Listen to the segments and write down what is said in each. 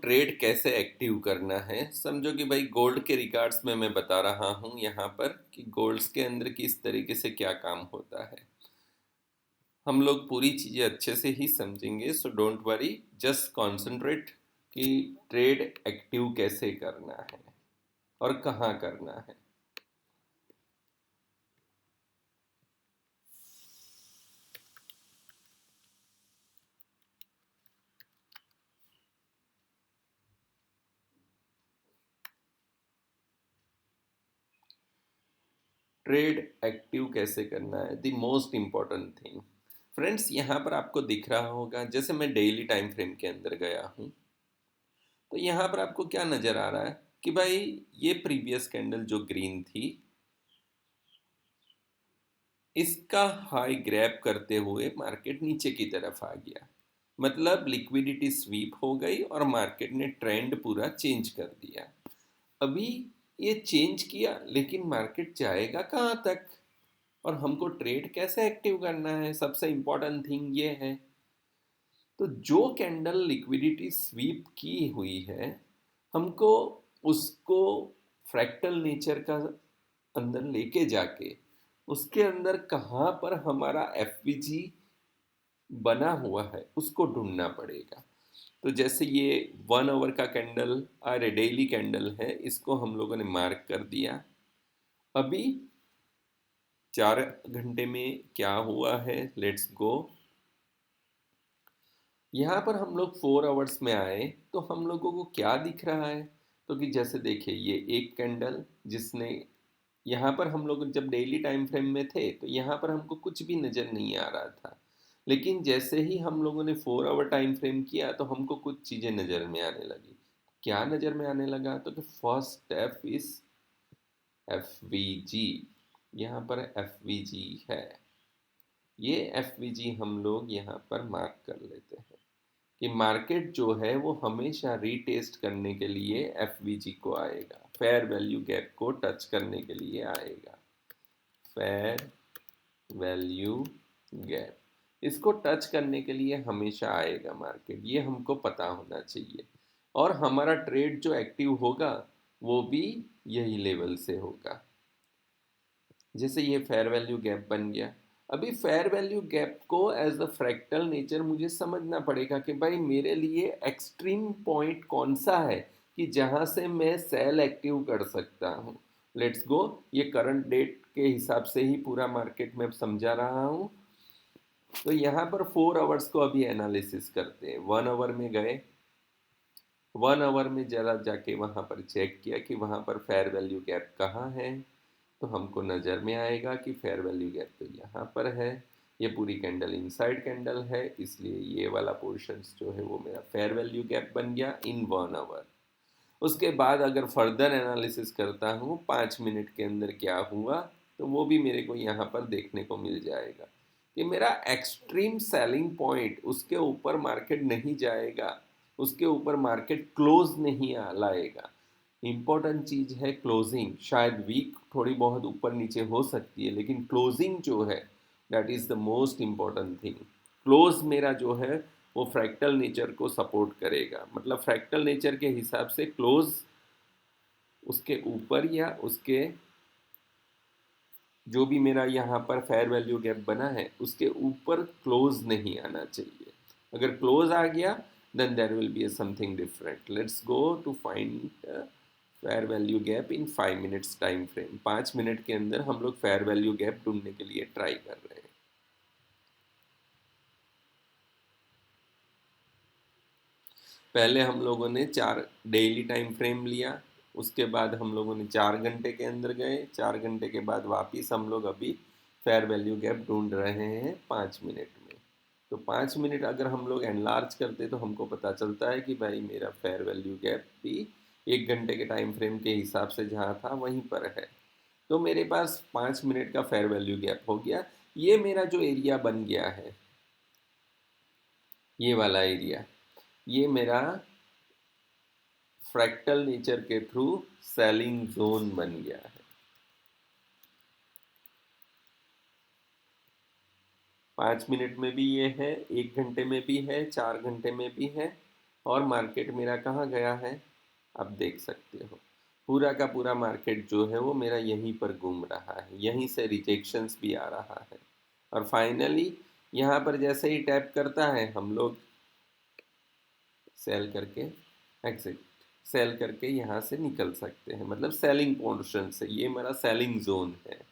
Trade कैसे active करना है। समझो कि भाई गोल्ड के रिगार्ड्स में मैं बता रहा हूँ यहाँ पर कि गोल्ड्स के अंदर किस तरीके से क्या काम होता है। हम लोग पूरी चीज़ें अच्छे से ही समझेंगे, so don't worry, just concentrate कि ट्रेड एक्टिव कैसे करना है और कहाँ करना है। ट्रेड एक्टिव कैसे करना है, the most important thing. Friends, यहाँ पर आपको दिख रहा होगा, जैसे मैं डेली टाइम फ्रेम के अंदर गया हूँ, तो यहाँ पर आपको क्या नज़र आ रहा है कि भाई ये प्रीवियस कैंडल जो ग्रीन थी, इसका हाई ग्रैब करते हुए मार्केट नीचे की तरफ आ गया। मतलब लिक्विडिटी स्वीप हो गई और मार्केट ने ट्रेंड पूरा चेंज कर दिया। अभी ये चेंज किया, लेकिन मार्केट जाएगा कहाँ तक और हमको ट्रेड कैसे एक्टिव करना है, सबसे इंपॉर्टेंट थिंग ये है। तो जो कैंडल लिक्विडिटी स्वीप की हुई है, हमको उसको फ्रैक्टल नेचर का अंदर लेके जाके उसके अंदर कहाँ पर हमारा एफवीजी बना हुआ है उसको ढूंढना पड़ेगा। तो जैसे ये 1 आवर का कैंडल, अरे डेली कैंडल है, इसको हम लोगों ने मार्क कर दिया। अभी 4 घंटे में क्या हुआ है, लेट्स गो। यहाँ पर हम लोग 4 आवर्स में आए तो हम लोगों को क्या दिख रहा है, तो कि जैसे देखिए ये एक कैंडल जिसने, यहाँ पर हम लोग जब डेली टाइम फ्रेम में थे तो यहाँ पर हमको कुछ भी नज़र नहीं आ रहा था। लेकिन जैसे ही हम लोगों ने 4 आवर टाइम फ्रेम किया तो हमको कुछ चीज़ें नज़र में आने लगी। क्या नज़र में आने लगा, तो कि first step is F V जी। यहाँ पर एफ वी जी है, ये एफ वी जी हम लोग यहाँ पर मार्क कर लेते हैं कि मार्केट जो है वो हमेशा रीटेस्ट करने के लिए एफ वी जी को आएगा, फेयर वैल्यू गैप को टच करने के लिए आएगा। फेयर वैल्यू गैप, इसको टच करने के लिए हमेशा आएगा मार्केट, ये हमको पता होना चाहिए। और हमारा ट्रेड जो एक्टिव होगा वो भी यही लेवल से होगा। जैसे ये फेयर वैल्यू गैप बन गया। अभी फेयर वैल्यू गैप को एज अ फ्रैक्टल नेचर मुझे समझना पड़ेगा कि भाई मेरे लिए एक्सट्रीम पॉइंट कौन सा है कि जहाँ से मैं सेल एक्टिव कर सकता हूँ। लेट्स गो, ये करंट डेट के हिसाब से ही पूरा मार्केट में समझा रहा हूँ। तो यहाँ पर 4 आवर्स को अभी एनालिसिस करते हैं। 1 आवर में गए, 1 आवर में जरा जाके वहाँ पर चेक किया कि वहाँ पर फेयर वैल्यू गैप कहाँ है। तो हमको नज़र में आएगा कि फेयर वैल्यू गैप तो यहाँ पर है। ये पूरी कैंडल इनसाइड कैंडल है, इसलिए ये वाला पोर्शंस जो है वो मेरा फेयर वैल्यू गैप बन गया इन 1 आवर। उसके बाद अगर फर्दर एनालिसिस करता हूँ 5 मिनट के अंदर क्या हुआ, तो वो भी मेरे को यहाँ पर देखने को मिल जाएगा कि मेरा एक्सट्रीम सेलिंग पॉइंट, उसके ऊपर मार्केट नहीं जाएगा, उसके ऊपर मार्केट क्लोज नहीं लाएगा। इम्पॉर्टेंट चीज़ है क्लोजिंग। शायद वीक थोड़ी बहुत ऊपर नीचे हो सकती है, लेकिन क्लोजिंग जो है that is the most important thing. Close मेरा जो है वो फ्रैक्टल नेचर को सपोर्ट करेगा। मतलब फ्रैक्टल नेचर के हिसाब से क्लोज उसके ऊपर या उसके, जो भी मेरा यहाँ पर फेयर वैल्यू गैप बना है उसके ऊपर क्लोज नहीं आना चाहिए। अगर क्लोज आ गया then there will be something different. Let's go to find fair value gap in 5 minutes time frame. 5 minute के अंदर हम लोग फेयर वैल्यू गैप ढूंढने के लिए ट्राई कर रहे हैं। पहले हम लोगों ने 4 डेली टाइम फ्रेम लिया, उसके बाद हम लोगों ने 4 घंटे के अंदर गए, 4 घंटे के बाद वापिस हम लोग अभी फेयर वैल्यू गैप ढूंढ रहे हैं 5 मिनट में। तो 5 मिनट अगर हम लोग एनलार्ज करते तो हमको पता चलता है कि भाई मेरा फेयर वैल्यू गैप भी 1 घंटे के टाइम फ्रेम के हिसाब से जहाँ था वहीं पर है। तो मेरे पास 5 मिनट का फेयर वैल्यू गैप हो गया। ये मेरा जो एरिया बन गया है, ये वाला एरिया, ये मेरा फ्रैक्टल नेचर के थ्रू सेलिंग जोन बन गया है। 5 मिनट में भी ये है, 1 घंटे में भी है, 4 घंटे में भी है और मार्केट मेरा कहाँ गया है, आप देख सकते हो पूरा का पूरा मार्केट जो है वो मेरा यहीं पर घूम रहा है, यहीं से रिजेक्शंस भी आ रहा है। और फाइनली यहाँ पर जैसे ही टैप करता है हम लोग सेल करके एग्जिट, सेल करके यहाँ से निकल सकते हैं, मतलब सेलिंग पोर्शन से। ये मेरा सेलिंग जोन है।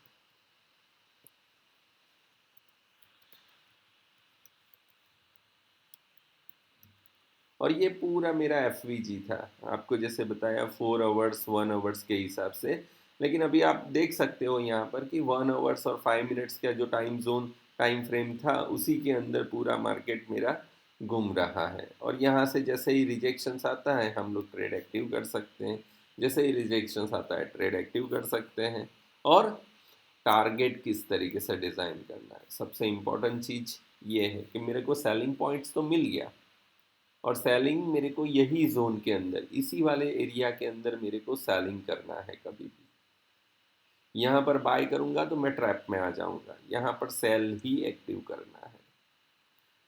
और ये पूरा मेरा एफ था, आपको जैसे बताया 4 आवर्स 1 आवर्स के हिसाब से। लेकिन अभी आप देख सकते हो यहाँ पर कि 1 आवर्स और 5 मिनट्स का जो टाइम जोन टाइम फ्रेम था उसी के अंदर पूरा मार्केट मेरा घूम रहा है। और यहाँ से जैसे ही रिजेक्शंस आता है हम लोग ट्रेड एक्टिव कर सकते हैं, जैसे ही रिजेक्शंस आता है ट्रेड एक्टिव कर सकते हैं। और टारगेट किस तरीके से डिज़ाइन करना है, सबसे इम्पोर्टेंट चीज़ ये है कि मेरे को सेलिंग पॉइंट्स तो मिल गया, और सेलिंग मेरे को यही जोन के अंदर इसी वाले एरिया के अंदर मेरे को सेलिंग करना है। कभी भी यहाँ पर बाय करूँगा तो मैं ट्रैप में आ जाऊँगा, यहाँ पर सेल ही एक्टिव करना है।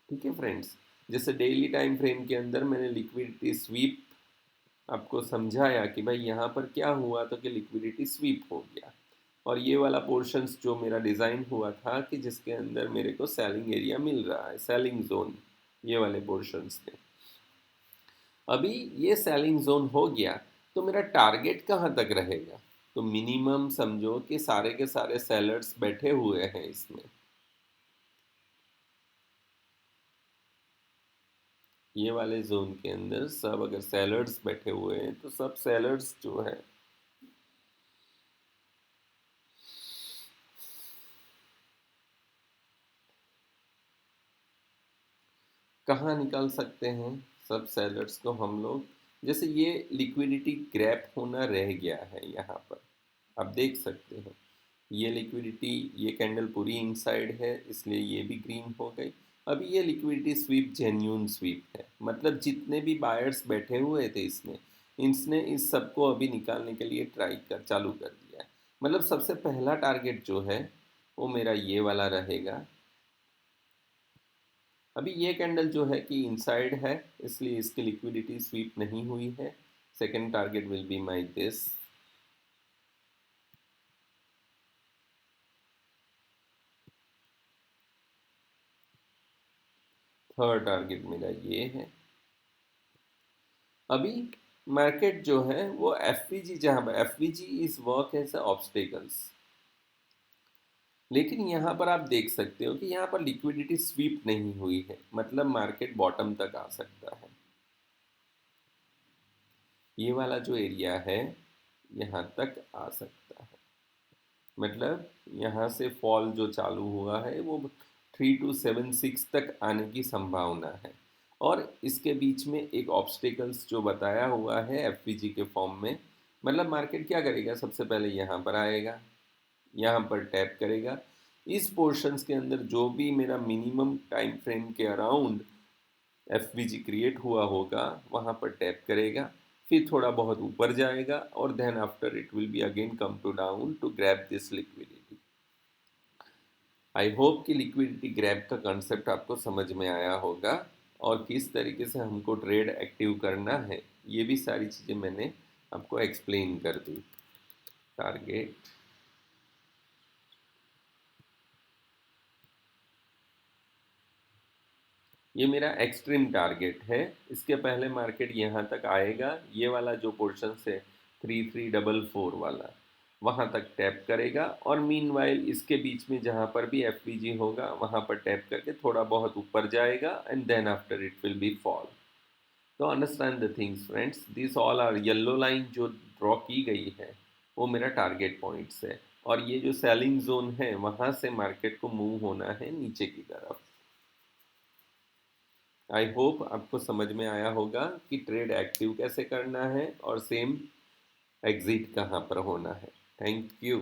ठीक है फ्रेंड्स, जैसे डेली टाइम फ्रेम के अंदर मैंने लिक्विडिटी स्वीप आपको समझाया कि भाई यहाँ पर क्या हुआ, तो कि लिक्विडिटी स्वीप हो गया। और ये वाला पोर्शंस जो मेरा डिज़ाइन हुआ था कि जिसके अंदर मेरे को सेलिंग एरिया मिल रहा है, सेलिंग जोन, ये वाले पोर्शंस थे। अभी ये सेलिंग जोन हो गया तो मेरा टारगेट कहाँ तक रहेगा, तो मिनिमम समझो कि सारे के सारे सेलर्स बैठे हुए हैं इसमें, ये वाले जोन के अंदर सब अगर सेलर्स बैठे हुए हैं तो सब सेलर्स जो है कहाँ निकाल सकते हैं सब सेलर्स को हम लोग। जैसे ये लिक्विडिटी ग्रैप होना रह गया है यहाँ पर, आप देख सकते हो ये लिक्विडिटी, ये कैंडल पूरी इनसाइड है इसलिए ये भी ग्रीन हो गई। अभी ये लिक्विडिटी स्वीप जेन्यून स्वीप है, मतलब जितने भी बायर्स बैठे हुए थे इसमें, इसने इस सब को अभी निकालने के लिए ट्राई कर चालू कर दिया है। मतलब सबसे पहला टारगेट जो है वो मेरा ये वाला रहेगा। अभी ये कैंडल जो है कि इनसाइड है इसलिए इसकी लिक्विडिटी स्वीप नहीं हुई है। Second target will be my this, third target मेरा ये है। अभी मार्केट जो है वो एफ वी जी, जहाँ पर F V G is work as obstacles, लेकिन यहाँ पर आप देख सकते हो कि यहाँ पर लिक्विडिटी स्वीप नहीं हुई है, मतलब मार्केट बॉटम तक आ सकता है। ये वाला जो एरिया है यहाँ तक आ सकता है, मतलब यहाँ से फॉल जो चालू हुआ है वो 3276 तक आने की संभावना है। और इसके बीच में एक ऑब्स्टिकल्स जो बताया हुआ है एफवीजी के फॉर्म में, मतलब मार्केट क्या करेगा, सबसे पहले यहाँ पर आएगा, यहाँ पर टैप करेगा, इस पोर्शंस के अंदर जो भी मेरा मिनिमम टाइम फ्रेम के अराउंड एफ क्रिएट हुआ होगा वहाँ पर टैप करेगा, फिर थोड़ा बहुत ऊपर जाएगा और then after it will be again come to down to grab this liquidity. I hope कि लिक्विडिटी ग्रैब का कंसेप्ट आपको समझ में आया होगा, और किस तरीके से हमको ट्रेड एक्टिव करना है ये भी सारी चीज़ें मैंने आपको एक्सप्लेन कर दी। टारगेट, ये मेरा एक्सट्रीम टारगेट है, इसके पहले मार्केट यहाँ तक आएगा, ये वाला जो पोर्शन है 3344 वाला वहाँ तक टैप करेगा, और मीनवाइल इसके बीच में जहाँ पर भी एफ होगा वहाँ पर टैप करके थोड़ा बहुत ऊपर जाएगा and then after it will be fall. तो understand the things friends, this all are yellow line जो ड्रॉ की गई है वो मेरा टारगेट पॉइंट्स है, और ये जो सेलिंग जोन है वहाँ से मार्केट को मूव होना है नीचे की तरफ। आई होप आपको समझ में आया होगा कि ट्रेड एक्टिव कैसे करना है और सेम एग्जिट कहाँ पर होना है। Thank you.